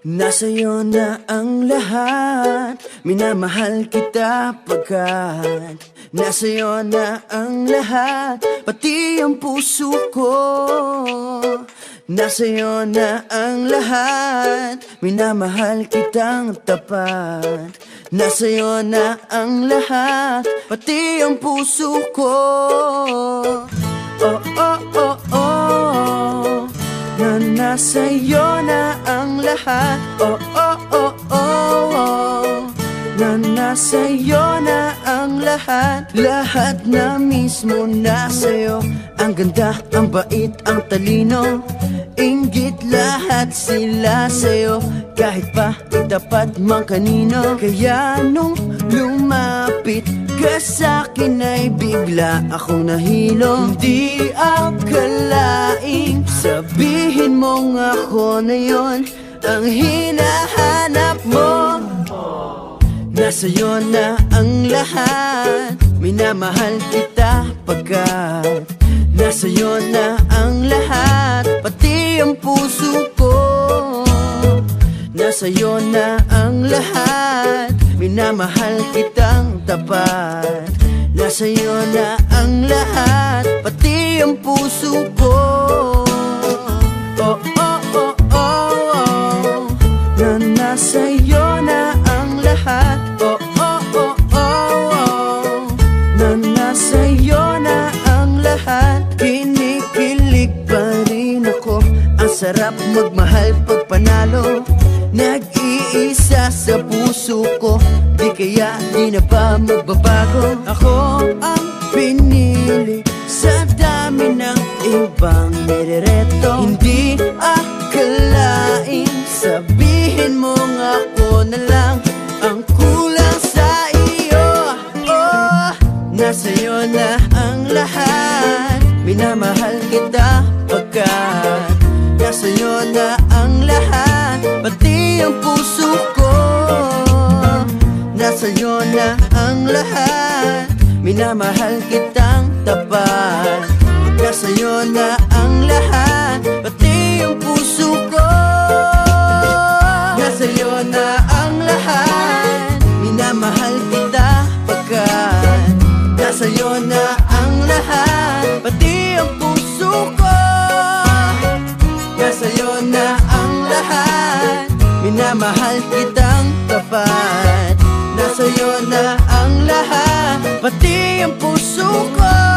Nasa'yo na ang lahat, minamahal kita pagkat nasa'yo na ang lahat, pati ang puso ko. Nasa'yo na ang lahat, minamahal kitang tapat. Nasa'yo na ang lahat, pati ang puso ko. Oh, oh, oh, oh, na nasa'yo na ang lahat. Oh, oh, oh, oh, oh, na nasa'yo na ang lahat. Lahat na mismo nasa'yo. Ang ganda, ang bait, ang talino, inggit lahat sila sa'yo. Kahit pa itapat man kanino. Kaya nung lumapit ka sa'kin ay bigla akong nahilo. Hindi akalaing sabihin mong ako na yon ang hinahanap mo. Nasa'yo na ang lahat, minamahal kita pagkat nasa'yo na ang lahat, pati ang puso ko. Nasa'yo na ang lahat, minamahal kitang tapat. Nasa'yo na ang lahat, pati ang puso ko. Oh, oh, oh, oh, oh, na nasa'yo na ang lahat. Oh, oh, oh, oh, oh, na nasa'yo na ang lahat. Kinikilig pa rin ako, ang sarap magmahal pag panalo. Nag-iisa sa puso ko, di kaya di na ba magbabago? Ako ang pinili sa dami ng ibang nirereto. Hindi akalaing sabihin mong ako na lang ang kulang sa iyo. Oh, nasa'yo na ang lahat, minamahal kita pagkat nasa'yo na ang lahat, pati ang puso ko. Nasa'yo na ang lahat, minamahal kitang tapat. Nasa'yo na ang lahat, pati ang puso ko. Nasa'yo na ang lahat, minamahal kita pagkat nasa'yo na ang lahat, pati ang puso ko. Nasa'yo na ang lahat, minamahal kitang tapat. Nasa'yo na ang lahat, pati ang puso ko.